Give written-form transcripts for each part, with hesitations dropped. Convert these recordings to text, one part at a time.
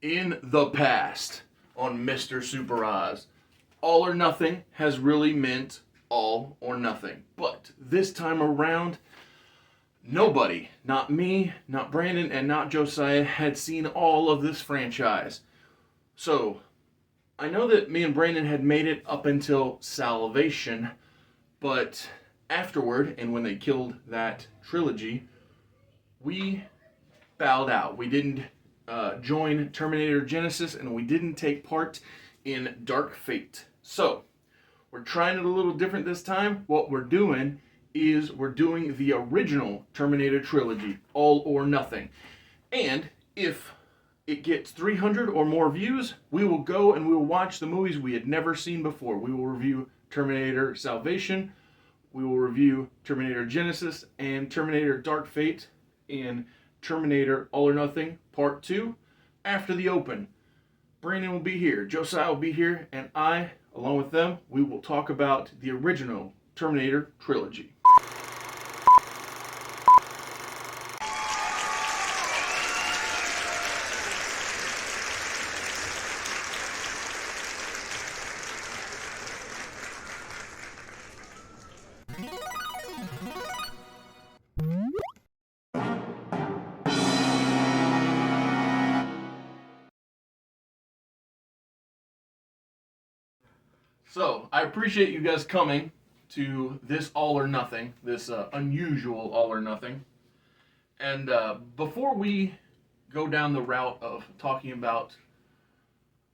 In the past on Mr. Super Oz, all or nothing has really meant all or nothing. But this time around, nobody, not me, not Brandon, and not Josiah, had seen all of this franchise. So, I know that me and Brandon had made it up until Salvation, but afterward, and when they killed that trilogy, we bowed out. We didn't join Terminator Genesis, and we didn't take part in Dark Fate. So, we're trying it a little different this time. What we're doing is we're doing the original Terminator trilogy, All or Nothing. And if it gets 300 or more views, we will go and we will watch the movies we had never seen before. We will review Terminator Salvation, we will review Terminator Genesis, and Terminator Dark Fate, and Terminator All or Nothing Part 2 after the open. Brandon will be here, Josiah will be here, and I, along with them, we will talk about the original Terminator trilogy. So, I appreciate you guys coming to this All or Nothing, this unusual All or Nothing. And before we go down the route of talking about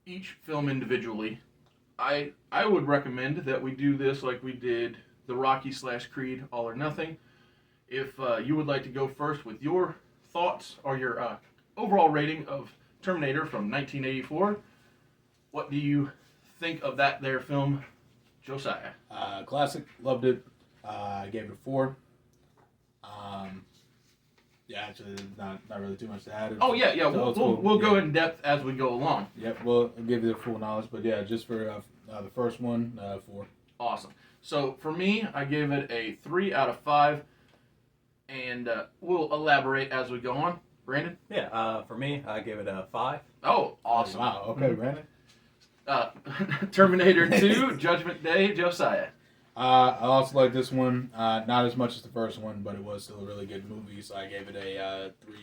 each film individually, I would recommend that we do this like we did the Rocky/Creed All or Nothing. If you would like to go first with your thoughts or your overall rating of Terminator from 1984, what do you think of that there film, Josiah? Classic, loved it. I gave it a 4. Yeah, actually, not really too much to add. Oh yeah. We'll go in depth as we go along. Yep, we'll give you the full knowledge, but yeah, just for the first one, 4. Awesome. So for me, I gave it a 3 out of 5, and we'll elaborate as we go on. Brandon? Yeah, for me, I gave it a 5. Oh, awesome. Wow. Okay, Brandon. Terminator 2, Judgment Day, Josiah. I also like this one, not as much as the first one, but it was still a really good movie, so I gave it a 3.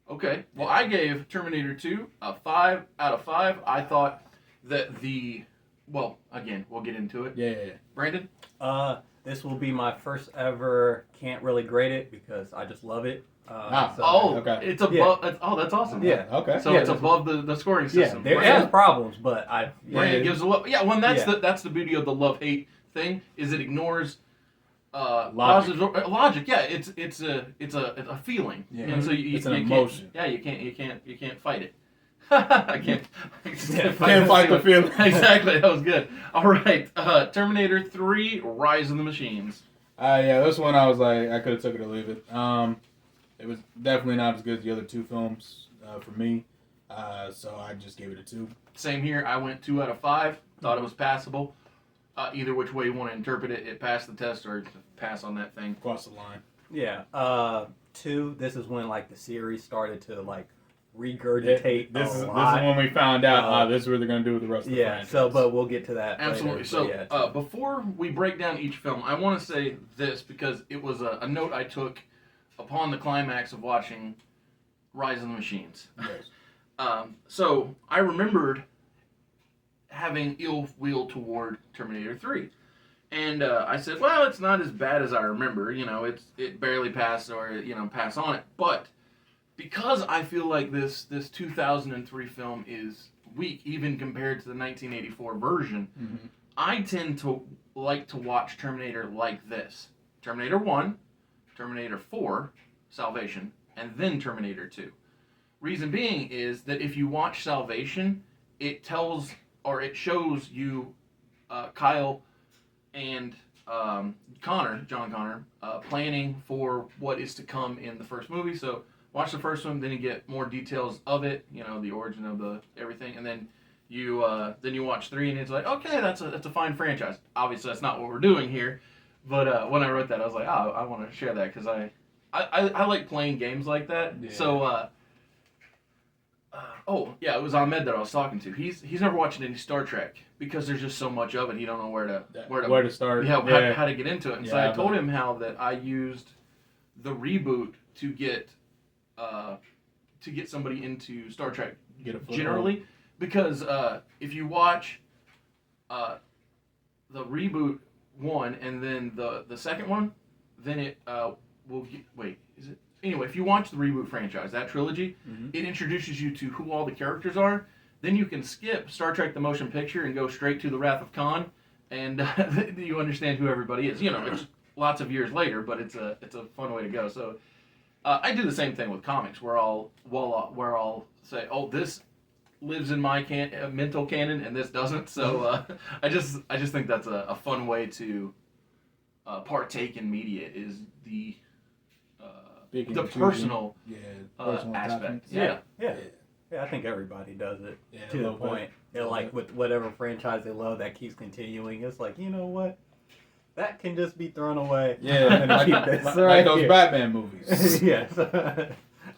Okay, well, I gave Terminator 2 a 5 out of 5. I thought that well, again, we'll get into it. Yeah. Brandon? This will be my first ever, can't really grade it because I just love it. Okay. It's above. Yeah. Oh, that's awesome. Yeah. Okay. So it's above the scoring system. Yeah, there is problems, but Brandon gives a love. Yeah, well, that's the beauty of the love-hate thing, is it ignores logic. Yeah, it's a feeling. Yeah. And so it's an emotion. You can't fight it. I can't fight the feeling. Exactly, that was good. All right, Terminator 3: Rise of the Machines. Yeah, this one I was like, I could have took it or leave it. It was definitely not as good as the other 2 films for me, so I just gave it a 2. Same here. I went 2 out of 5. Thought it was passable. Either which way you want to interpret it, it passed the test or pass on that thing. Cross the line. Yeah. 2. This is when the series started to regurgitate. This is when we found out this is what they're going to do with the rest of the franchise. So but we'll get to that absolutely later. So before we break down each film, I want to say this because it was a note I took upon the climax of watching Rise of the Machines. Yes. So I remembered having ill will toward Terminator 3. And I said, well, it's not as bad as I remember. It barely passed or, pass on it. But because I feel like this 2003 film is weak, even compared to the 1984 version, mm-hmm. I tend to like to watch Terminator like this. Terminator 1, Terminator 4, Salvation, and then Terminator 2. Reason being is that if you watch Salvation, it tells or it shows you Kyle and John Connor, planning for what is to come in the first movie. So watch the first one, then you get more details of it, the origin of the everything, and then you watch 3, and it's like, okay, that's a fine franchise. Obviously, that's not what we're doing here, but when I wrote that, I was like, oh, I want to share that because I like playing games like that. Yeah. So Oh yeah, it was Ahmed that I was talking to. He's never watched any Star Trek because there's just so much of it. He don't know where to start. Yeah, how to get into it. And so Yeah, I told him how that I used the reboot to get somebody into Star Trek Get a foothold. generally, because if you watch the reboot one and then the second one, then it will get, wait, is it? Anyway, if you watch the reboot franchise, that trilogy, it introduces you to who all the characters are. Then you can skip Star Trek the Motion Picture and go straight to the Wrath of Khan, and you understand who everybody is. You know, it's lots of years later, but it's a fun way to go. So I do the same thing with comics, where I'll say, oh, this lives in my mental canon and this doesn't. So I just think that's a fun way to partake in media, is the personal aspect. Yeah. I think everybody does it to the point. Like with whatever franchise they love that keeps continuing, it's like, you know what? That can just be thrown away. Yeah, like those Batman movies. Yes.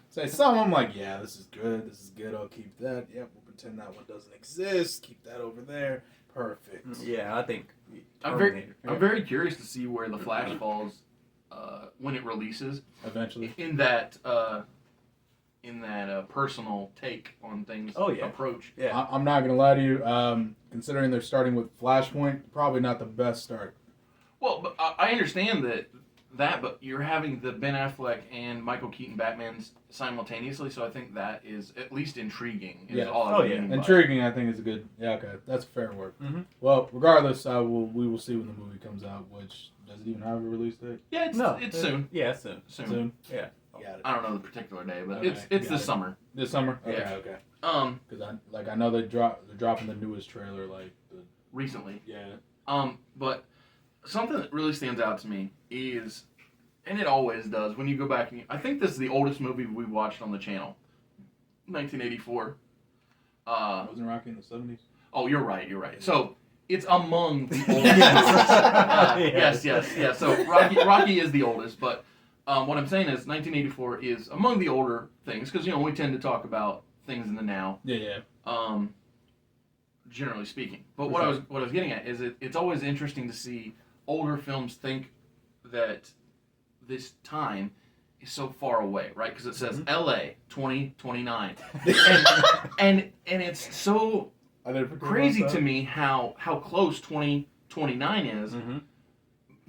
Say some, I'm like, yeah, this is good. I'll keep that. Yep, we'll pretend that one doesn't exist. Keep that over there. Perfect. Yeah, I think. I'm very curious to see where the Flash falls when it releases. Eventually. In that personal take on things. Oh, yeah. Approach. Yeah. I'm not gonna lie to you. Considering they're starting with Flashpoint, probably not the best start. Well, but I understand that, but you're having the Ben Affleck and Michael Keaton Batmans simultaneously, so I think that is at least intriguing. Intriguing, I think, is a good. Yeah, okay, that's fair word. Mm-hmm. Well, regardless, we will see when the movie comes out. Which does it even have a release date? Yeah, it's soon. Yeah, soon. Yeah. Got it. I don't know the particular day, but Okay, it's this summer. This summer? Okay, Yeah. okay. Because I know they're dropping the newest trailer recently. Yeah. But something that really stands out to me is, and it always does, when you go back and I think this is the oldest movie we watched on the channel, 1984. Wasn't Rocky in the 70s? Oh, you're right. So it's among the oldest. Yes. So Rocky is the oldest, but what I'm saying is 1984 is among the older things, because we tend to talk about things in the now. Yeah. Generally speaking, but what I was getting at is it's always interesting to see older films think that this time is so far away, right? Because it says L.A. 2029, and it's so crazy to me how close 2029 is.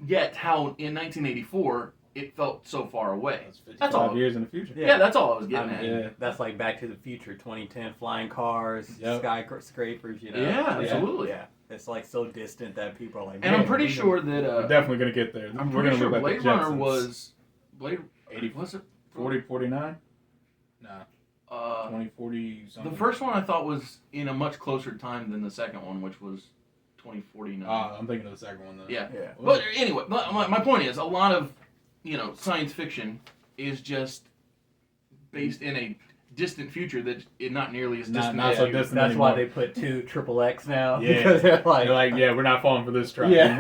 Yet how in 1984 it felt so far away. That's 55 years in the future. Yeah, that's all I was getting at. Yeah. That's like Back to the Future, 2010, flying cars, skyscrapers, Yeah, absolutely. Yeah. It's like so distant that people are like, and I'm pretty sure that we're definitely gonna get there. I'm pretty sure Blade Runner was 80, was it 40, 49? Nah. 2040 something. The first one I thought was in a much closer time than the second one, which was 2049. I'm thinking of the second one though. Yeah. But anyway, my point is, a lot of science fiction is just based in a distant future that is not nearly as distant. Not so distant. That's anymore. why they put 2 XXX now. Yeah. Because they're like, we're not falling for this trap. Yeah,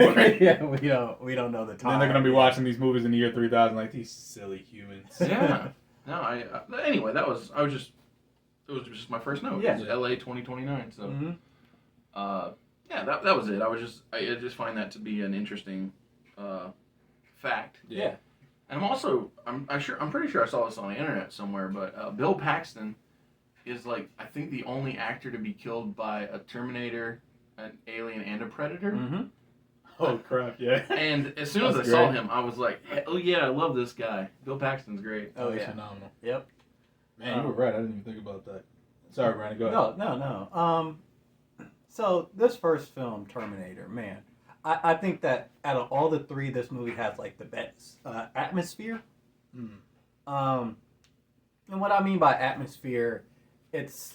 we don't know the time. Then they're gonna be watching these movies in the year 3000, like these silly humans. Yeah. No, anyway, it was just my first note. Yeah. It was LA 2029. So, that was it. I just find that to be an interesting fact. Yeah. And I'm pretty sure I saw this on the internet somewhere, but Bill Paxton is I think the only actor to be killed by a Terminator, an alien, and a Predator. Mm-hmm. Oh crap! Yeah. And as soon as I saw him, I was like, "Oh yeah, I love this guy. Bill Paxton's great." Oh yeah, phenomenal. Yep. Man, you were right. I didn't even think about that. Sorry, Brandon. Go ahead. No. So this first film, Terminator, man. I think that out of all the three, this movie has the best atmosphere. And what I mean by atmosphere, it's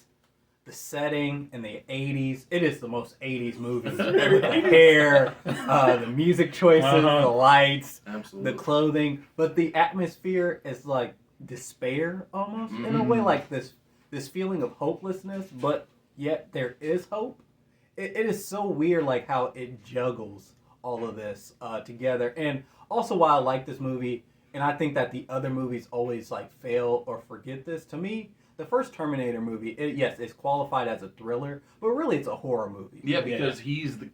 the setting in the 80s. It is the most 80s movie. The hair, the music choices, the lights, absolutely, the clothing. But the atmosphere is like despair almost, in a way, this feeling of hopelessness, but yet there is hope. It is so weird, how it juggles all of this together. And also why I like this movie, and I think that the other movies always fail or forget this. To me, the first Terminator movie, yes, it's qualified as a thriller, but really it's a horror movie. Yeah, because he's the.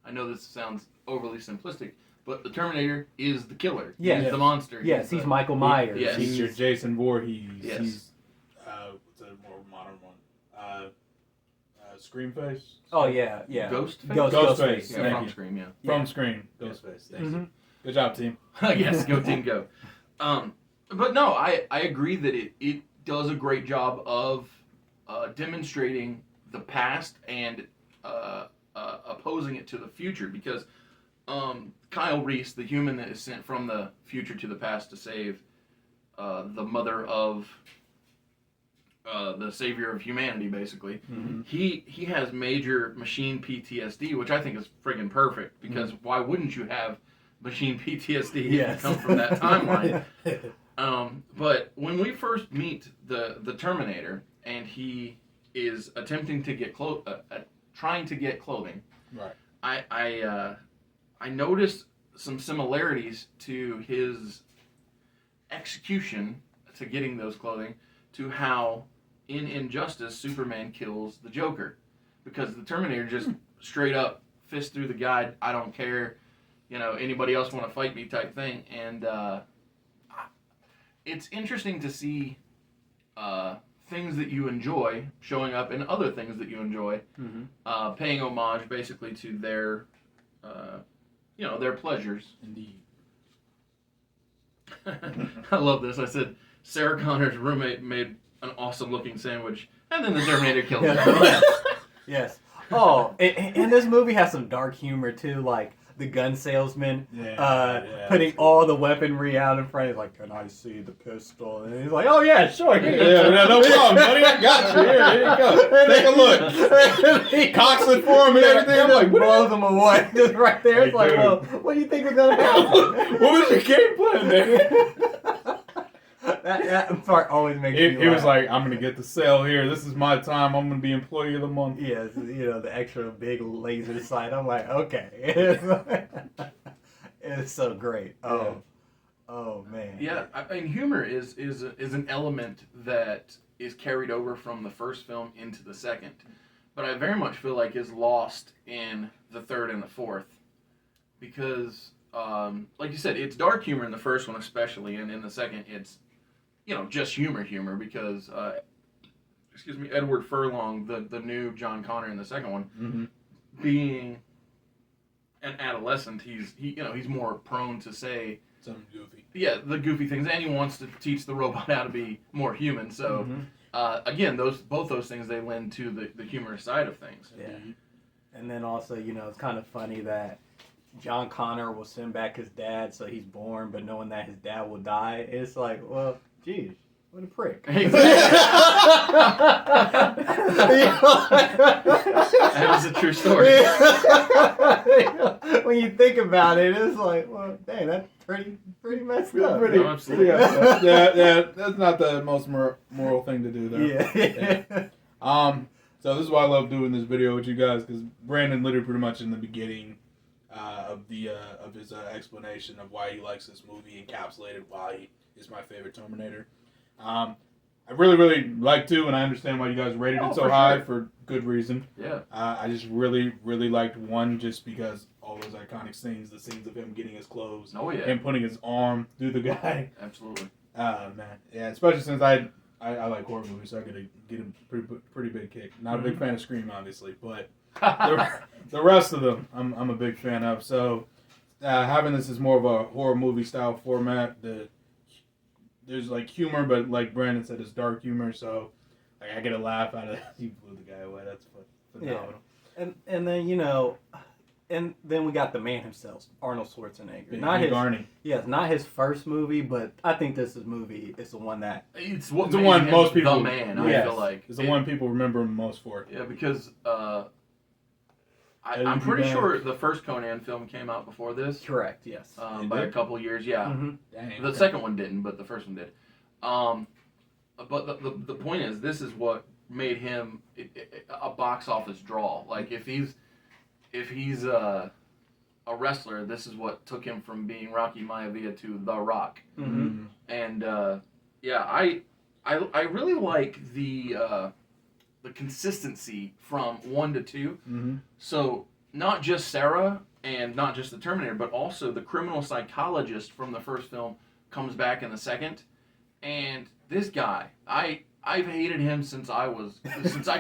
I know this sounds overly simplistic, but the Terminator is the killer. Yes. He's the monster. Yes, he's Michael Myers. Yes. He's your Jason Voorhees. Yes. He's what's a more modern one? Screamface. Oh yeah. Ghost. Ghostface. Yeah, Thank from you. Scream. Yeah. From Scream. Ghostface. Thanks. Mhm. Good job, team. Yes, go team, go. But no, I agree that it does a great job of demonstrating the past and opposing it to the future, because Kyle Reese, the human that is sent from the future to the past to save the mother of the savior of humanity, basically, he has major machine PTSD, which I think is friggin' perfect, because why wouldn't you have machine PTSD if you come from that timeline? But when we first meet the Terminator, and he is attempting to get trying to get clothing, Right. I noticed some similarities to his execution to getting those clothing, to how in Injustice Superman kills the Joker, because the Terminator just straight up fist through the guy. I don't care, anybody else want to fight me type thing. And it's interesting to see things that you enjoy showing up in other things that you enjoy, paying homage basically to their their pleasures. Indeed. I love this. I said Sarah Connor's roommate made an awesome looking sandwich, and then the Terminator killed him. Yes. Oh, and this movie has some dark humor too, like the gun salesman putting all the weaponry out in front. He's like, "Can I see the pistol?" And he's like, "Oh yeah, sure." Yeah, no problem, buddy. I got you. Here you go. Take a look. He cocks it for him and everything. I'm like, blows him away just right there. It's like, well, what do you think was gonna happen? What was your game plan there? That part always makes me laugh. He was like, I'm going to get the sale here. This is my time. I'm going to be employee of the month. Yes, the extra big laser sight. I'm like, okay. It's so great. Oh man. Yeah, I mean, humor is an element that is carried over from the first film into the second, but I very much feel like is lost in the third and the fourth, because, like you said, it's dark humor in the first one especially, and in the second it's just humor, because, Edward Furlong, the new John Connor in the second one, being an adolescent, he's more prone to say something goofy. Yeah, the goofy things, and he wants to teach the robot how to be more human. So, again, both those things, they lend to the humorous side of things. Yeah, and then also, it's kind of funny that John Connor will send back his dad, so he's born, but knowing that his dad will die, it's like, well, geez, what a prick. That was a true story. When you think about it, it's like, well, dang, that's pretty messed up. No, absolutely. Yeah, that's not the most moral thing to do there. Yeah. So this is why I love doing this video with you guys, because Brandon literally pretty much in the beginning of his explanation of why he likes this movie encapsulated why he is my favorite Terminator. I really like to, and I understand why you guys rated it so high for good reason. Yeah. I just really liked one just because all those iconic scenes, the scenes of him getting his clothes, him putting his arm through the guy. Absolutely. Man, yeah, especially since I like horror movies, so I gotta get a pretty big kick. Not a big fan of Scream, obviously, but the rest of them I'm a big fan of. So having this as more of a horror movie style format, there's like humor, but like Brandon said, it's dark humor. So like I get a laugh out of he blew the guy away. That's phenomenal. Yeah. And then and then we got the man himself, Arnold Schwarzenegger. Barney. Yes, not his first movie, but I think this movie is the one that It's the one most people. The man, I feel like. It's the one people remember him most for. Yeah, because I'm pretty sure the first Conan film came out before this. Correct. Yes. By a couple years, yeah. Mm-hmm. Dang, The second one didn't, but the first one did. But the point is, this is what made him a box office draw. Like if he's a wrestler, this is what took him from being Rocky Maivia to The Rock. Mm-hmm. And I I really like the consistency from 1 to 2. Mm-hmm. So not just Sarah and not just the Terminator, but also the criminal psychologist from the first film comes back in the second. And this guy, I've hated him since I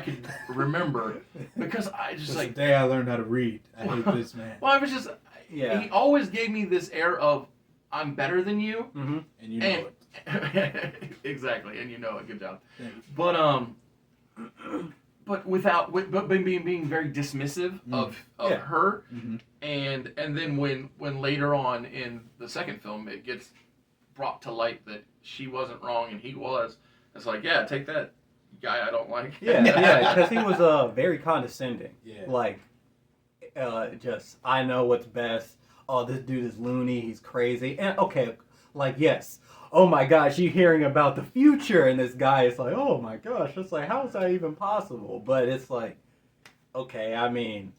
could remember, because I just The day I learned how to read, I hate this man. Well, I was just Yeah. he always gave me this air of I'm better than you. Mm-hmm. And you know it. Exactly, and you know it. Good job. Thank you. But but being very dismissive of Yeah. her, Mm-hmm. and then when later on in the second film it gets brought to light that she wasn't wrong and he was, it's like, yeah, take that, guy I don't like. Yeah, because he was very condescending. Yeah. Like, just, I know what's best. Oh, this dude is loony. He's crazy. And, okay, like, yes. Oh, my gosh, you hearing about the future. And this guy is like, oh, my gosh. It's like, how is that even possible? But it's like, okay, I mean,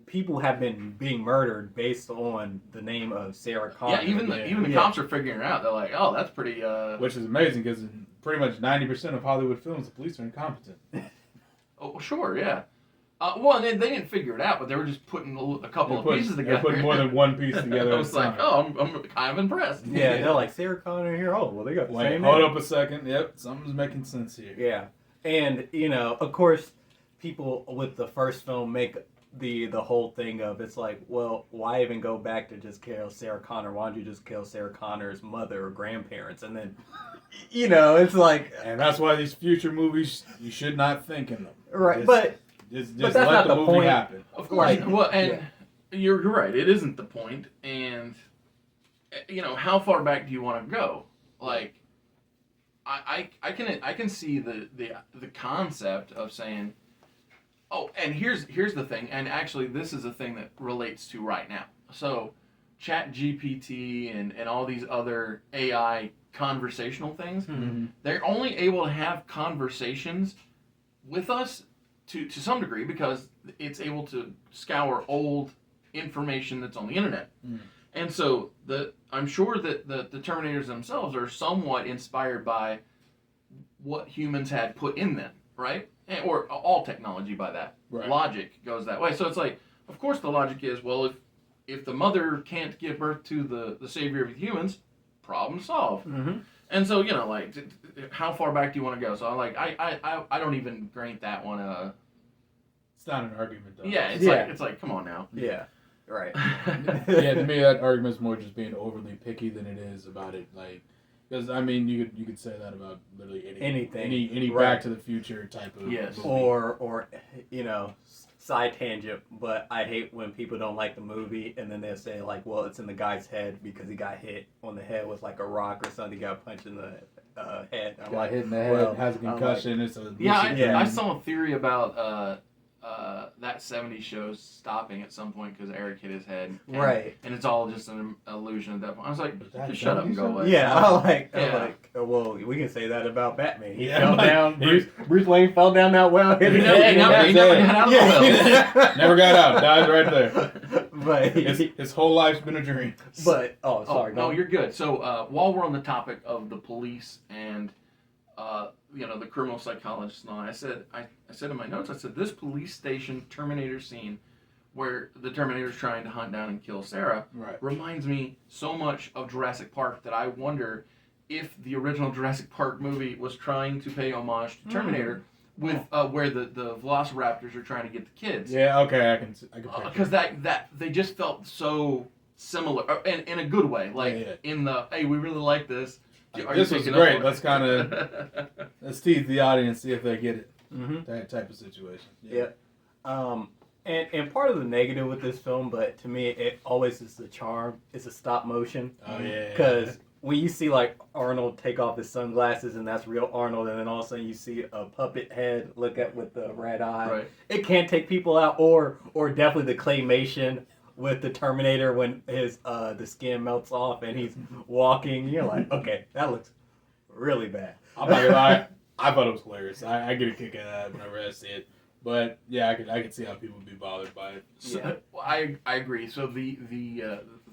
people have been being murdered based on the name of Sarah Connor. Yeah, even the cops are figuring it out. They're like, oh, that's pretty. Which is amazing, because in pretty much 90% of Hollywood films, the police are incompetent. Oh, sure, yeah. Well, they didn't figure it out, but they were just putting a couple of pieces together. They're putting more than one piece together. I was like, oh, I'm kind of impressed. Yeah, they're like, Sarah Connor here. Oh, well, they got the Wait, same hold name. up a second. Yep, something's making sense here. Yeah, and of course, people with the first film make the whole thing of, it's like, well, why even go back to just kill Sarah Connor? Why don't you just kill Sarah Connor's mother or grandparents? And then, it's like, And that's why these future movies, you should not think in them. right, Just that's let not the the movie point. happen. Of course. Like, Well, and yeah. you're right. It isn't the point. And how far back do you want to go? Like, I can see the concept of saying, oh, and here's the thing. And actually, this is a thing that relates to right now. So, Chat GPT and all these other AI conversational things, Mm-hmm. they're only able to have conversations with us to some degree, because it's able to scour old information that's on the internet. Mm. And so I'm sure that the Terminators themselves are somewhat inspired by what humans had put in them, right? Or all technology by that. Right. Logic goes that way. So it's like, of course the logic is, well, if the mother can't give birth to the savior of humans, problem solved. mm-hmm. And so, like, how far back do you want to go? So, like, I don't even grant that one It's not an argument, though. yeah, Yeah. it's like, come on now. Yeah, right. Yeah, to me, that argument's more just being overly picky than it is about it. Like, because I mean, you could say that about literally Anything. any Right. Back to the Future type of Yes. movie. Or side tangent, but I hate when people don't like the movie and then they'll say, like, well, it's in the guy's head because he got hit on the head with, like, a rock or something. He got punched in the head. I'm got like, hit in the head, well, has a I'm like- concussion. It's a Yeah, lucid dream. I saw a theory about that 70s show stopping at some point because Eric hit his head. And, Right. And it's all just an illusion at that point. I was like, Was that just shut up and go 70s? away. Yeah, Yeah. I'm like, well, we can say that about Batman. He Yeah, fell like, down. he- Bruce Wayne fell down that well. Hit He his never, head. he never, he never got out of the well. Never got out. Died right there. But His whole life's been a dream. sorry. Oh, Go no, on. you're good. So while we're on the topic of the police and the criminal psychologist and all, I said in my notes, I said this police station Terminator scene where the Terminator's trying to hunt down and kill Sarah Right. reminds me so much of Jurassic Park that I wonder if the original Jurassic Park movie was trying to pay homage to Terminator with where the Velociraptors are trying to get the kids. Yeah. Okay. I can. picture Because that they just felt so similar, and in a good way. Like Yeah. in the, hey, we really like this. Like, Are you this was picking great. up on Let's it? kind of let's tease the audience, see if they get it. Mm-hmm. That type of situation. Yeah. And part of the negative with this film, but to me, it always is the charm. It's a stop motion. Oh yeah. Because when you see, like, Arnold take off his sunglasses and that's real Arnold, and then all of a sudden you see a puppet head look at with the red eye, Right. it can't take people out. Or definitely the claymation with the Terminator when his the skin melts off and he's walking. You're like, okay, that looks really bad. I'm not gonna lie. I thought it was hilarious. I get a kick out of that whenever I see it. But yeah, I could see how people would be bothered by it. So, Yeah. well, I agree. So the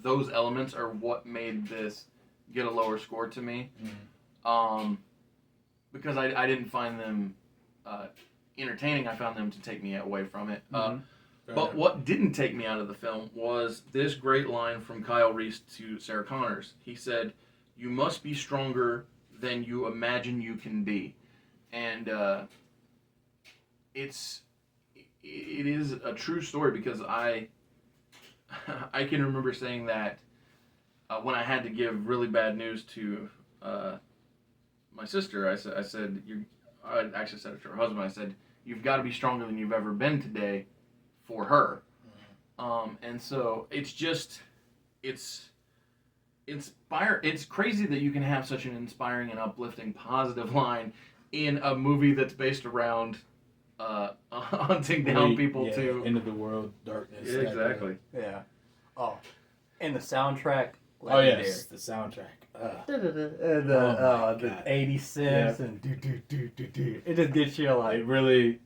those elements are what made this get a lower score to me. because I didn't find them entertaining. I found them to take me away from it. But what didn't take me out of the film was this great line from Kyle Reese to Sarah Connors. He said, "You must be stronger than you imagine you can be," and it is a true story because I can remember saying that when I had to give really bad news to my sister. I said I actually said it to her husband. I said, "You've got to be stronger than you've ever been today for her." And so it's crazy that you can have such an inspiring and uplifting, positive line in a movie that's based around hunting down people to end of the world, darkness. Yeah, exactly. Yeah. Oh, and the soundtrack. Oh yes, the soundtrack. The 80 cents and do. It just gets you like it really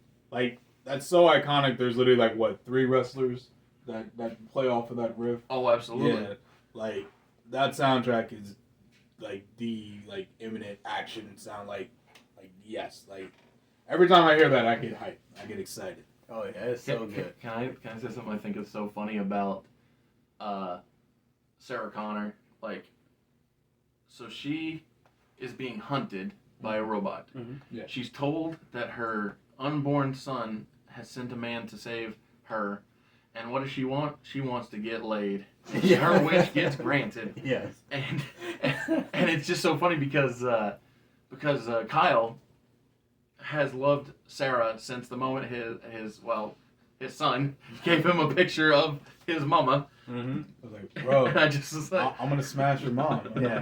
that's so iconic. There's literally like what 3 wrestlers that play off of that riff. Oh, absolutely. Yeah, like that soundtrack is like the imminent action sound. Like yes, like every time I hear that, I get hyped. I get excited. oh yeah, it's so good. Can I say something I think is so funny about Sarah Connor? Like, so she is being hunted by a robot. Mm-hmm. Yeah. She's told that her unborn son has sent a man to save her. And what does she want? She wants to get laid. Yeah. Her wish gets granted. Yes. And it's just so funny because Kyle has loved Sarah since the moment his son gave him a picture of his mama. Mm-hmm. I was like, bro, And I just was like, I'm gonna smash your mom. Yeah.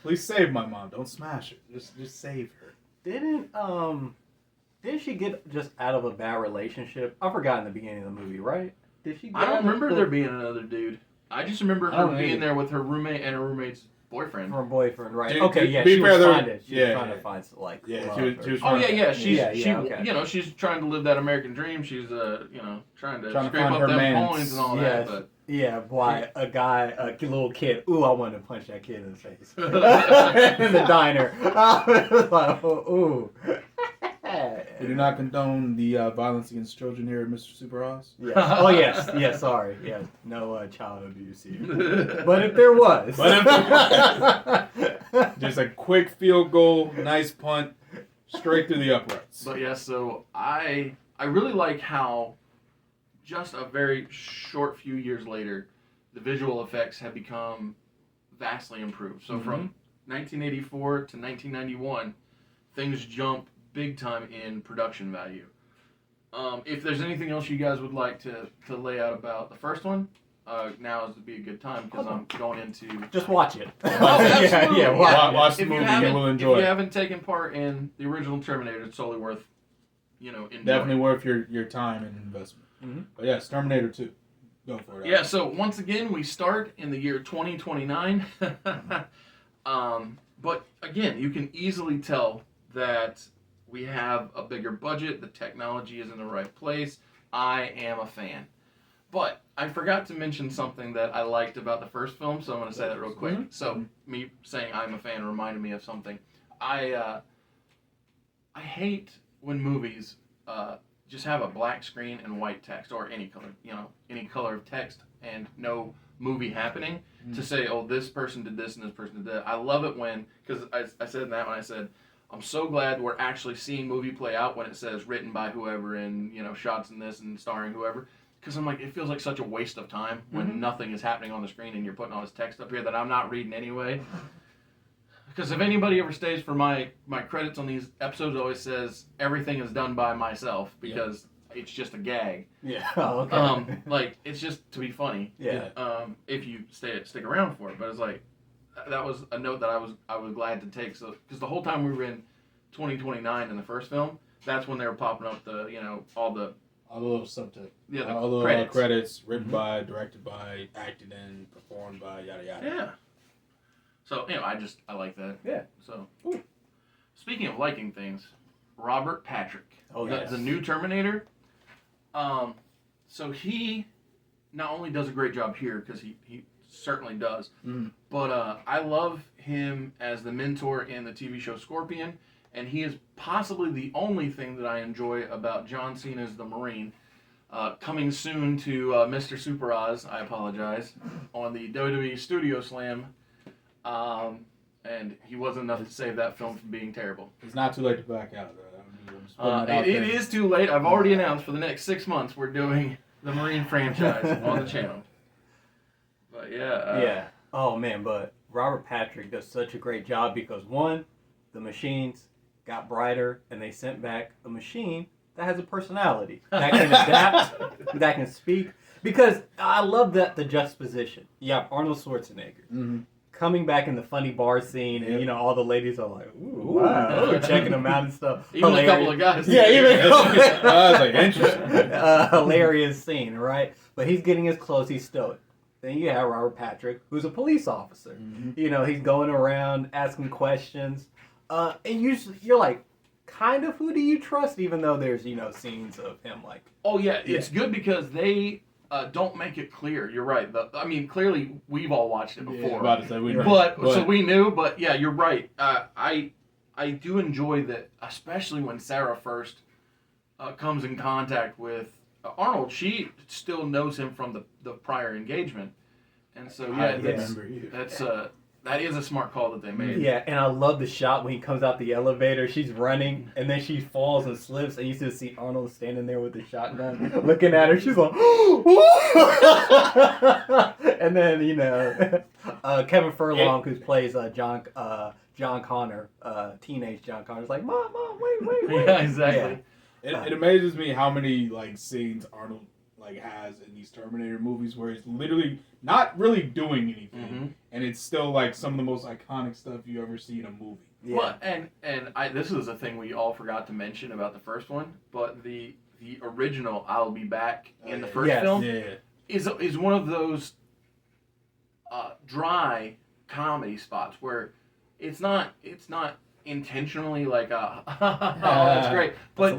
Please save my mom. Don't smash her. Just save her. Didn't she get just out of a bad relationship? I forgot in the beginning of the movie, right? Did she? Get I don't out of remember there being another dude. I just remember I her don't being either. there with her roommate and her roommate's boyfriend. Her boyfriend, right? Dude, Okay, to yeah, be she fair, was there- trying to. She was yeah, trying yeah. to find like. Yeah, love she was Oh trying yeah, to- yeah. okay. She's trying to live that American dream. She's trying to Trying to scrape find up her them man's- points and all Yes. that. But Yeah, why a guy, a little kid. Ooh, I wanted to punch that kid in the face in the diner. I was like, ooh. We do not condone the violence against children here at Mr. Super Oz. Yes. Oh yes, yes. Sorry, yes. No child abuse here. But if there was, Just a quick field goal, nice punt, straight through the uprights. But yeah, so I really like how just a very short few years later, the visual effects have become vastly improved. So from 1984 to 1991, things jump big time in production value. If there's anything else you guys would like to lay out about the first one, now is to be a good time because I'm going into just watch it. absolutely. yeah. Watch the If movie, you you will enjoy If you it. haven't taken part in the original Terminator, it's totally worth, enjoying. Definitely worth your time and investment. Mhm. But yes, Terminator 2. Go for it. Yeah, so once again, we start in the year 2029. But again, you can easily tell that we have a bigger budget, the technology is in the right place. I am a fan. But I forgot to mention something that I liked about the first film, so I'm going to say that real quick. So me saying I'm a fan reminded me of something. I hate when movies just have a black screen and white text, or any color of text, and no movie happening to say, oh, this person did this and this person did that. I love it when, because I said in that one, I said, I'm so glad we're actually seeing movie play out when it says written by whoever and, shots in this and starring whoever. Because I'm like, it feels like such a waste of time when nothing is happening on the screen and you're putting all this text up here that I'm not reading anyway. Because if anybody ever stays for my credits on these episodes, it always says everything is done by myself because it's just a gag. Yeah. Oh, okay. It's just to be funny. Yeah. If you stick around for it, but it's like that was a note that I was glad to take. So because the whole time we were in 2029 in the first film, that's when they were popping up all the little subtext. Yeah, the all the credits. credits written by, directed by, acted in, performed by, yada yada. Yeah. So I like that. Yeah. So speaking of liking things, Robert Patrick, yes. the new Terminator. So he not only does a great job here because he certainly does, but I love him as the mentor in the TV show Scorpion, and he is possibly the only thing that I enjoy about John Cena's The Marine. Coming soon to Mr. Super Oz, I apologize, on the WWE Studio Slam. And he wasn't enough to save that film from being terrible. It's not too late to back out, though. It is too late. I've already announced for the next 6 months we're doing the Marine franchise on the channel. But yeah. Yeah. Oh man, but Robert Patrick does such a great job because one, the machines got brighter and they sent back a machine that has a personality, that can adapt, that can speak. Because I love that the juxtaposition. You have Arnold Schwarzenegger coming back in the funny bar scene, and all the ladies are like, "Ooh, wow," checking him out and stuff. Even a couple of guys. Yeah, even a couple. I was like, interesting. Hilarious scene, right? But he's getting his clothes. He's stoic. Then you have Robert Patrick, who's a police officer. He's going around asking questions, and you're like, kind of, who do you trust? Even though there's scenes of him like. Oh yeah, it's good because they don't make it clear. You're right. Clearly we've all watched it before. Yeah, about to say we knew. So we knew. But yeah, you're right. I do enjoy that, especially when Sarah first comes in contact with Arnold. She still knows him from the prior engagement, and so I remember you. That is a smart call that they made. Yeah, and I love the shot when he comes out the elevator. She's running, and then she falls and slips, and you just see Arnold standing there with the shotgun, looking at her. She's like, and then Kevin Furlong, who plays John Connor, teenage John Connor, is like, Mom, wait. Yeah, exactly. Yeah. It amazes me how many scenes Arnold has in these Terminator movies where he's literally not really doing anything, and it's still some of the most iconic stuff you ever see in a movie. Yeah. Well, and this is a thing we all forgot to mention about the first one, but the original "I'll Be Back" in the first film is one of those dry comedy spots where it's not intentionally oh, that's great, but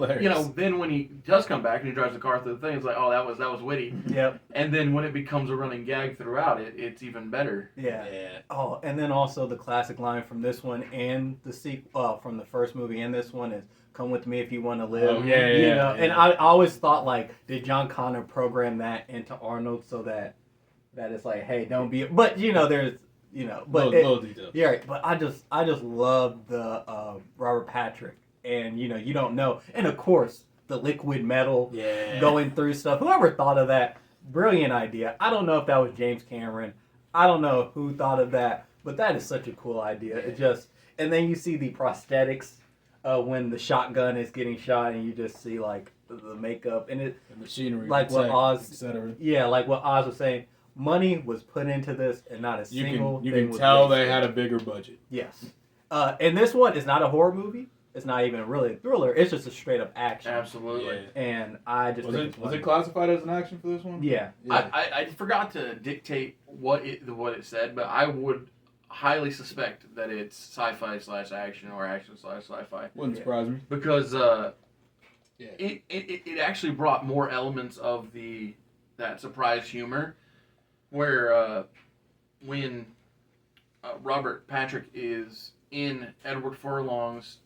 then when he does come back and he drives the car through the thing, it's like, oh, that was witty. Yep. And then when it becomes a running gag throughout it's even better. Yeah. Oh, and then also the classic line from this one and the sequel from the first movie and this one is, "Come with me if you want to live." Oh, yeah. And I always thought did John Connor program that into Arnold so that it's like, hey, don't be, but there's but little details. Yeah, right. But I just love the Robert Patrick, and you don't know, and of course the liquid metal going through stuff. Whoever thought of that, brilliant idea. I don't know if that was James Cameron. I don't know who thought of that, but that is such a cool idea. It just, and then you see the prosthetics when the shotgun is getting shot, and you just see the makeup and the machinery, what Oz, etc. Yeah, like what Oz was saying. Money was put into this, and not a single thing. You can tell they had a bigger budget. Yes, and this one is not a horror movie. It's not even really a thriller. It's just a straight up action. Absolutely. Yeah. And I just was it classified as an action for this one? Yeah. I forgot to dictate what it said, but I would highly suspect that it's sci-fi / action or action / sci-fi. Wouldn't surprise me because it actually brought more elements of that surprise humor. Where when Robert Patrick is in Edward Furlong's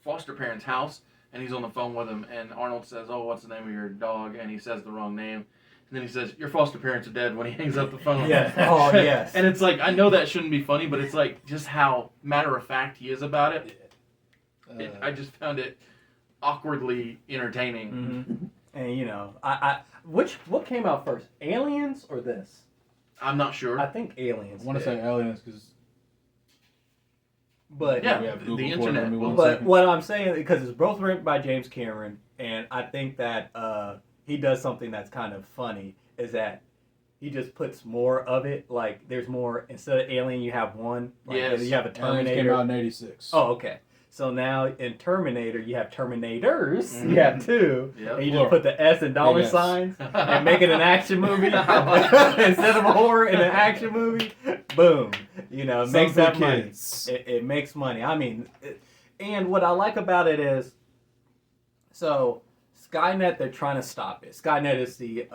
foster parents' house, and he's on the phone with him, and Arnold says, "Oh, what's the name of your dog?" And he says the wrong name, and then he says, "Your foster parents are dead," when he hangs up the phone. Yes. Oh, yes. And it's like, I know that shouldn't be funny, but it's just how matter of fact he is about it. I just found it awkwardly entertaining. Mm-hmm. And what came out first, Aliens or this? I'm not sure. I think Aliens. I want to say Aliens because. But yeah, the internet. But what I'm saying, because it's both written by James Cameron, and I think that he does something that's kind of funny, is that he just puts more of it. There's more, instead of Alien, you have one. Yes. You have a Terminator. Aliens came out in '86. Oh, okay. So now in Terminator, you have Terminators. You have two. Yep. And you just put the S in dollar signs and make it an action movie. Instead of a horror in an action movie, boom. It makes that money. It makes money. I mean, and what I like about it is, so Skynet, they're trying to stop it. Skynet is the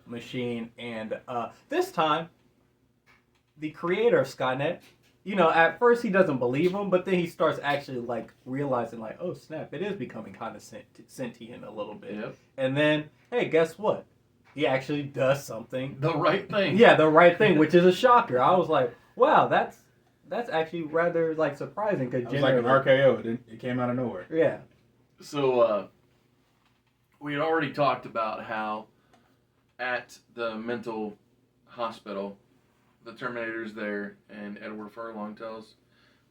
machine. And this time, the creator of Skynet you know, at first he doesn't believe him, but then he starts actually like realizing like, oh snap, it is becoming kind of sentient a little bit. Yep. And then, hey, guess what? He actually does something. The right thing. Yeah, the right thing, which is a shocker. I was like, wow, that's actually rather like surprising because It was like an RKO. It came out of nowhere. Yeah. So we had already talked about how at the mental hospital, the Terminator's there, and Edward Furlong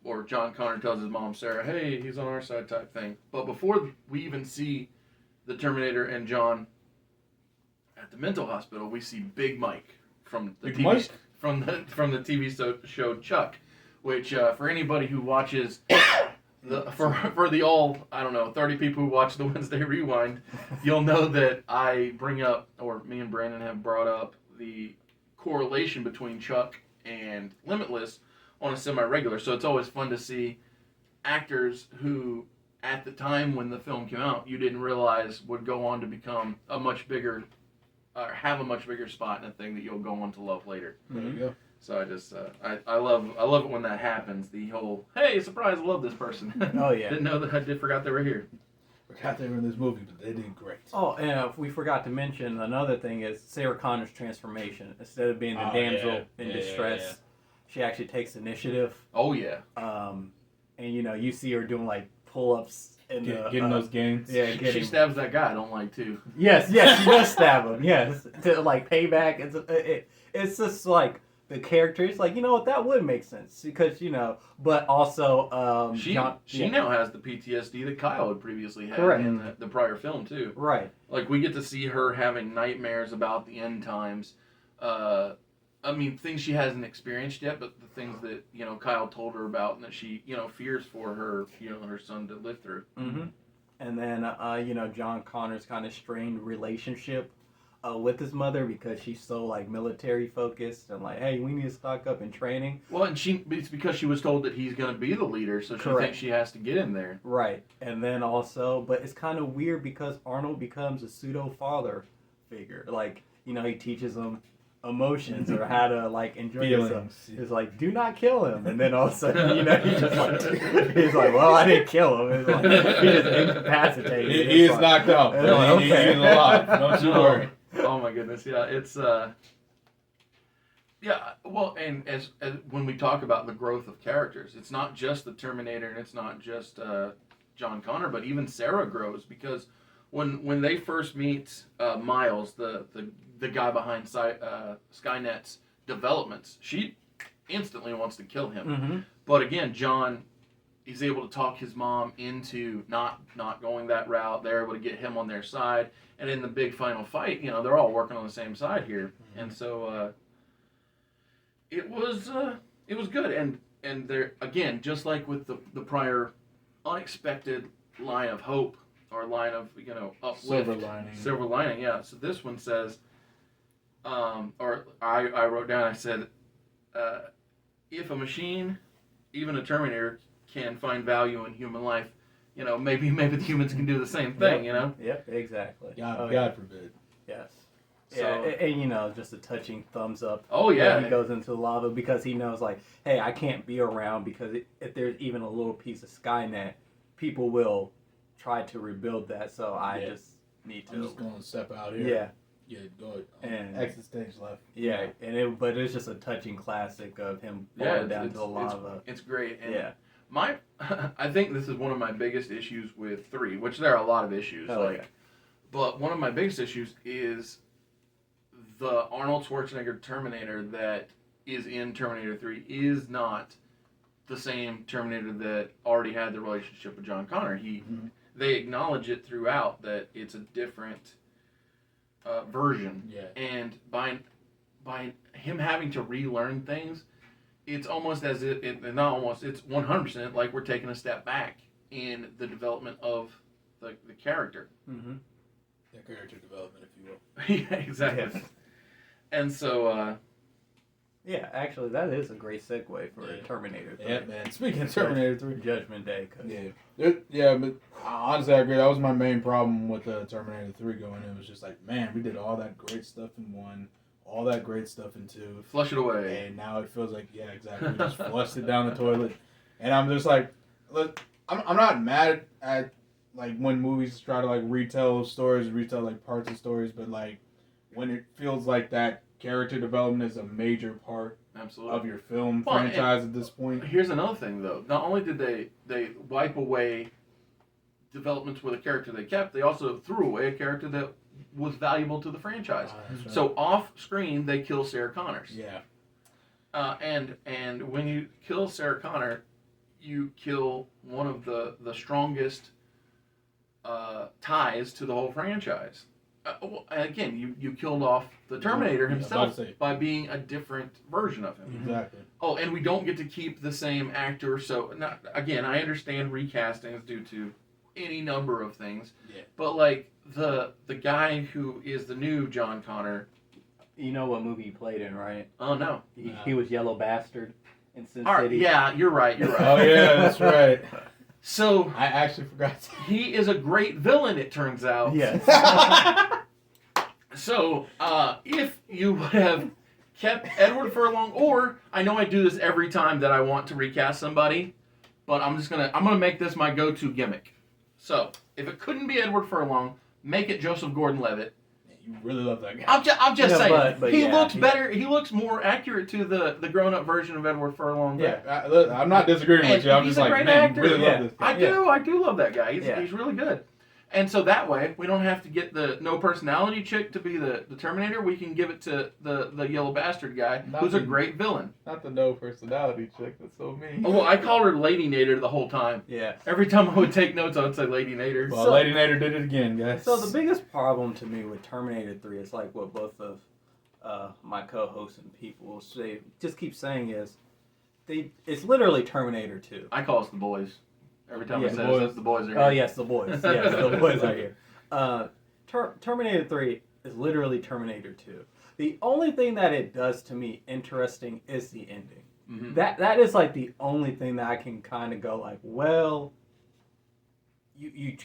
or John Connor tells his mom, Sarah, hey, he's on our side type thing. But before we even see the Terminator and John at the mental hospital, we see Big Mike from the from the TV show Chuck, which for anybody who watches for the all, I don't know, 30 people who watch the Wednesday Rewind, you'll know that I bring up, or me and Brandon have brought up, the correlation between Chuck and Limitless on a semi-regular. So it's always fun to see actors who, at the time when the film came out, you didn't realize would go on to become a much bigger, or have a much bigger spot in a thing that you'll go on to love later. There you go. So I just I love it when that happens. The whole, hey, surprise, I love this person. Oh yeah. Didn't know that, I forgot they were here. Forgot they were in this movie, but they did great. Oh, and we forgot to mention another thing is Sarah Connor's transformation. Instead of being the damsel in distress, she actually takes initiative. Oh yeah. And you know, you see her doing like pull-ups and getting those gains. Yeah, she stabs that guy I don't like too. Yes, she does stab him. Yes, to like payback. It's just like the character. It's like, you know what, that would make sense because, you know, but also she now has the PTSD that Kyle had previously had Correct. in the prior film too. Right. Like we get to see her having nightmares about the end times. I mean, things she hasn't experienced yet, but the things that, you know, Kyle told her about and that she, you know, fears for her, you know, her son to live through. Mm-hmm. And then, you know, John Connor's kind of strained relationship with his mother because she's so, like, military focused and like, hey, we need to stock up in training. Well, and it's because she was told that he's going to be the leader, so she thinks she has to get in there. Right. And then also, but it's kind of weird because Arnold becomes a pseudo-father figure. Like, you know, he teaches him emotions or how to like enjoy yourself. He's like, do not kill him, and then all of a sudden, you know, he's like, well, I didn't kill him. It's like, he just incapacitated. He is knocked out. Like, He is alive. Don't you worry. Oh my goodness, yeah, it's yeah. Well, and as when we talk about the growth of characters, it's not just the Terminator and it's not just John Connor, but even Sarah grows because when they first meet Miles, the guy behind Skynet's developments, she instantly wants to kill him. Mm-hmm. But again, John is able to talk his mom into not going that route. They're able to get him on their side, and in the big final fight, you know, they're all working on the same side here, and so it was good. And there again, just like with the prior unexpected line of hope or line of, you know, uplift, silver lining, yeah. So this one says, or I wrote down, I said, if a machine, even a Terminator, can find value in human life, you know, maybe the humans can do the same thing, you know? Yep, exactly. God forbid. Yes. So, yeah, and you know, just a touching thumbs up. Oh yeah. When he goes into the lava because he knows, like, hey, I can't be around because if there's even a little piece of Skynet, people will try to rebuild that. So I just need to. I'm just going to step out here. Yeah. Yeah, go and exit stage left. Yeah, but it's just a touching classic of him falling down to the lava. It's great. And yeah. I think this is one of my biggest issues with 3, which there are a lot of issues. But one of my biggest issues is the Arnold Schwarzenegger Terminator that is in Terminator 3 is not the same Terminator that already had the relationship with John Connor. They acknowledge it throughout that it's a different version. Yeah. And by him having to relearn things, it's almost as if it's 100% like we're taking a step back in the development of the character. Mm-hmm. The character development, if you will. Yeah, exactly. Yes. And so yeah, actually, that is a great segue for Terminator 3. Yeah, man. Speaking of Terminator 3. Judgment Day. Yeah, but honestly, I agree. That was my main problem with Terminator 3 going in. It was just like, man, we did all that great stuff in 1. all that great stuff in 2. Flush it away. And now it feels like, yeah, exactly. We just flushed it down the toilet. And I'm just like, look, I'm not mad at, like, when movies try to, like, retell like, parts of stories, but, like, when it feels like that character development is a major part Absolutely. of your film franchise at this point. Here's another thing, though. Not only did they wipe away developments with a character they kept, they also threw away a character that was valuable to the franchise. Right. So off screen, they kill Sarah Connors. Yeah. And when you kill Sarah Connor, you kill one of the strongest ties to the whole franchise. And again, you killed off the Terminator himself by being a different version of him. Exactly. Oh, and we don't get to keep the same actor. So, again, I understand recasting is due to any number of things. Yeah. But, like, the guy who is the new John Connor. You know what movie he played in, right? Oh, no. He was Yellow Bastard in Sin All right, City. yeah, you're right. Oh, yeah, that's right. So I actually forgot. He is a great villain, it turns out. Yes. So, if you would have kept Edward Furlong, or I know I do this every time that I want to recast somebody, but I'm gonna make this my go-to gimmick. So, if it couldn't be Edward Furlong, make it Joseph Gordon-Levitt. You really love that guy. I'm just saying. But he yeah, looks better. He looks more accurate to the grown-up version of Edward Furlong. Yeah, I'm not disagreeing with you. I'm he's just a like, great man, actor. you really love this guy. I do love that guy. He's really good. And so that way, we don't have to get the no personality chick to be the Terminator. We can give it to the Yellow Bastard guy, who's a great villain. Not the no personality chick. That's so mean. Oh, well, I called her Lady Nader the whole time. Yeah. Every time I would take notes, I would say Lady Nader. Well, Lady Nader did it again, guys. So the biggest problem to me with Terminator 3 is like what both of my co-hosts and people will say, just keep saying is, it's literally Terminator 2. I call us the boys. Every time I say boys. it, says the boys are here. Oh yes, the boys. Yes, the boys are here. Terminator 3 is literally Terminator 2. The only thing that it does to me interesting is the ending. Mm-hmm. That is like the only thing that I can kind of go like, well, you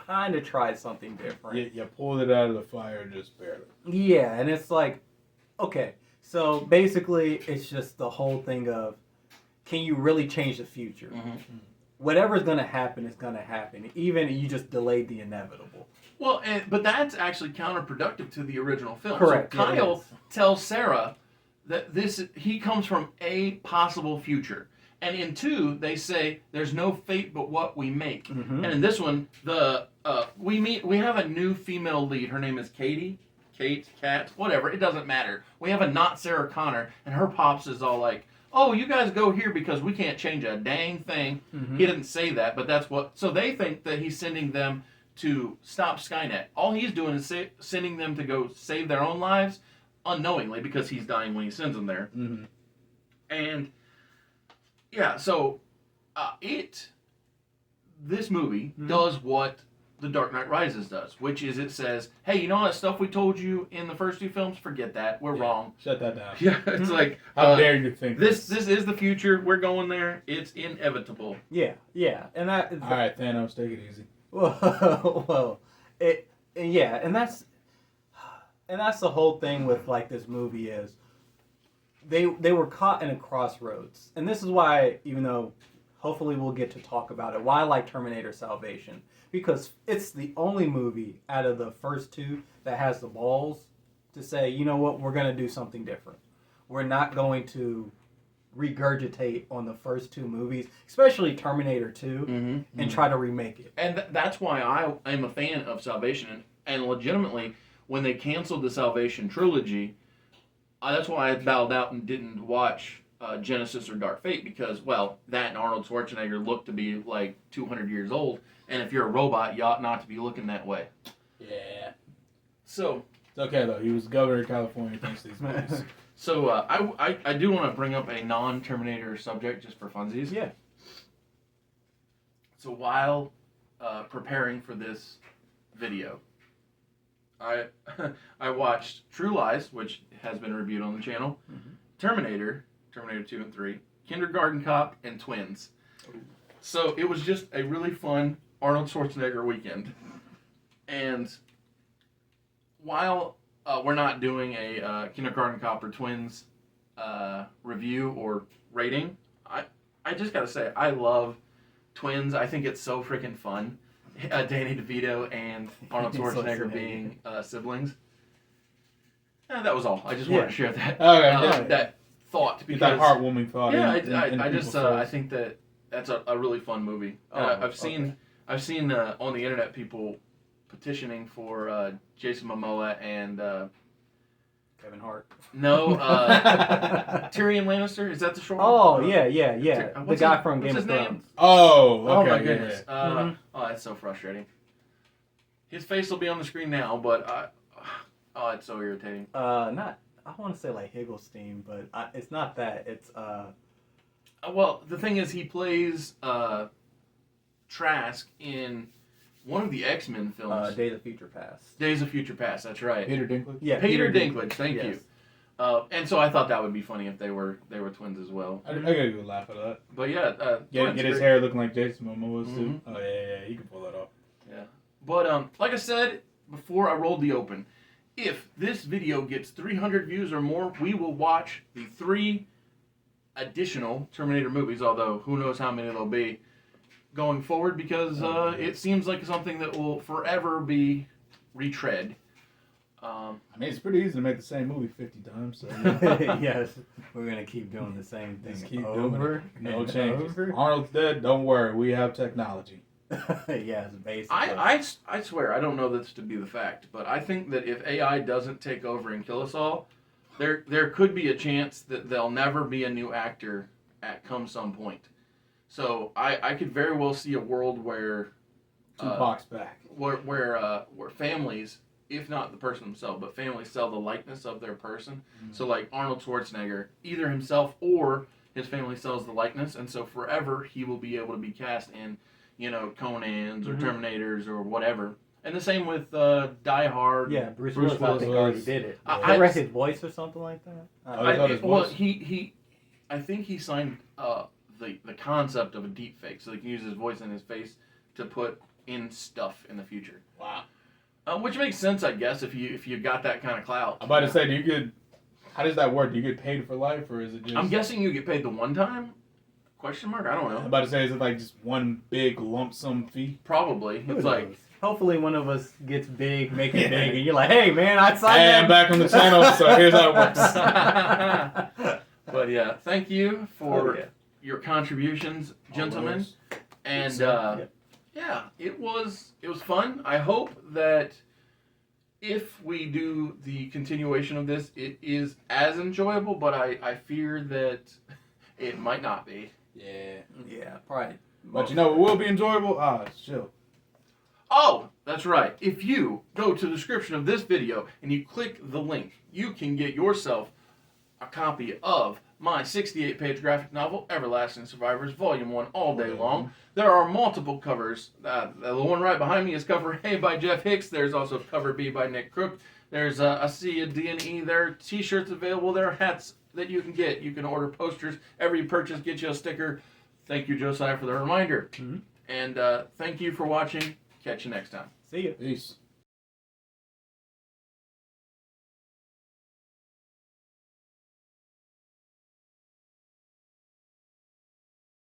kind of tried something different. You pulled it out of the fire just barely. Yeah, and it's like, okay, so basically it's just the whole thing of, can you really change the future? Mm-hmm. Whatever's going to happen is going to happen. Even you just delayed the inevitable. Well, but that's actually counterproductive to the original film. Correct. So Kyle tells Sarah that he comes from a possible future. And in 2, they say there's no fate but what we make. Mm-hmm. And in this one, we have a new female lead. Her name is Katie, Kat, whatever. It doesn't matter. We have a not Sarah Connor, and her pops is all like, oh, you guys go here because we can't change a dang thing. Mm-hmm. He didn't say that, but that's what. So they think that he's sending them to stop Skynet. All he's doing is sending them to go save their own lives unknowingly because he's dying when he sends them there. Mm-hmm. And yeah, so this movie does what The Dark Knight Rises does, which is it says, hey, you know that stuff we told you in the first 2 films? Forget that. We're wrong. Shut that down. Yeah, it's like, how dare you think this is the future. We're going there. It's inevitable. Yeah, and that. All right, Thanos, take it easy. Well, and that's the whole thing with like this movie is they were caught in a crossroads, and this is why, even though hopefully we'll get to talk about it, why I like Terminator Salvation, because it's the only movie out of the first 2 that has the balls to say, you know what, we're gonna do something different. We're not going to regurgitate on the first 2 movies, especially Terminator 2, and try to remake it. And that's why I am a fan of Salvation. And legitimately, when they canceled the Salvation trilogy, that's why I bowed out and didn't watch Genesis or Dark Fate, because, well, that and Arnold Schwarzenegger look to be like 200 years old. And if you're a robot, you ought not to be looking that way. Yeah. So It's okay, though. He was governor of California thanks to these movies. So I do want to bring up a non-Terminator subject just for funsies. Yeah. So while preparing for this video, I watched True Lies, which has been reviewed on the channel, Terminator 2 and 3, Kindergarten Cop, and Twins. So it was just a really fun Arnold Schwarzenegger weekend. And while we're not doing a Kindergarten Cop or Twins review or rating. I just gotta say, I love Twins. I think it's so freaking fun. Danny DeVito and Arnold Schwarzenegger being siblings. That was all. I just wanted to share that that thought because that heartwarming thought. Yeah, I I think that's a really fun movie. I've seen on the internet people petitioning for Jason Momoa and Kevin Hart. no Tyrion Lannister. Is that the short? Oh one? yeah. The guy from Game of Thrones. Oh, okay. Oh my yeah, goodness. yeah. Oh, that's so frustrating. His face will be on the screen now, but it's so irritating. Not. I want to say like Higglestein, but it's not that. It's Well, the thing is, he plays Trask in one of the X-Men films. Days of Future Past. Days of Future Past. That's right. Peter Dinklage. Yeah, Peter Dinklage. Thank yes. you. And so I thought that would be funny if they were twins as well. I gotta go laugh at that. But yeah, Get his hair looking like Jason Momoa's too. Mhm. Oh yeah, he can pull that off. Yeah. But like I said before I rolled the open, if this video gets 300 views or more, we will watch the 3 additional Terminator movies, although who knows how many there'll be going forward, because it seems like something that will forever be retread. I mean, it's pretty easy to make the same movie 50 times. So Yes, we're gonna keep doing the same thing just keep over doing it. No and changes. over. Arnold's dead. Don't worry, we have technology. Yes, basically. I swear, I don't know this to be the fact, but I think that if AI doesn't take over and kill us all, there could be a chance that there'll never be a new actor at come some point. So I could very well see a world where Tupac's back. where families, if not the person himself, but families sell the likeness of their person. Mm-hmm. So like Arnold Schwarzenegger, either himself or his family sells the likeness, and so forever he will be able to be cast in, Conans or Terminators or whatever. And the same with Die Hard. Yeah, Bruce Willis I think already did it. I read his voice or something like that. I think he signed the concept of a deep fake, so they can use his voice and his face to put in stuff in the future. Wow. Which makes sense, I guess, if you got that kind of clout. I'm about to say, how does that work? Do you get paid for life, or is it just? I'm guessing you get paid the one time? Question mark? I don't know. I'm about to say, is it like just one big lump sum fee? Probably. It's like, hopefully one of us gets big, make it big, and you're like, hey man, I signed Hey, that. I'm back on the channel, so here's how it works. But yeah, thank you for your contributions, gentlemen. And yeah, it was fun. I hope that if we do the continuation of this, it is as enjoyable, but I fear that it might not be. Yeah, probably. But it will be enjoyable. It's chill. Oh, that's right. If you go to the description of this video and you click the link, you can get yourself a copy of my 68-page graphic novel, Everlasting Survivors, Volume 1, all day long. There are multiple covers. The one right behind me is cover A by Jeff Hicks. There's also cover B by Nick Crook. There's a C, a D, and E. There are t-shirts available. There are hats that you can get. You can order posters. Every purchase gets you a sticker. Thank you, Josiah, for the reminder. Mm-hmm. And thank you for watching. Catch you next time. See you. Peace.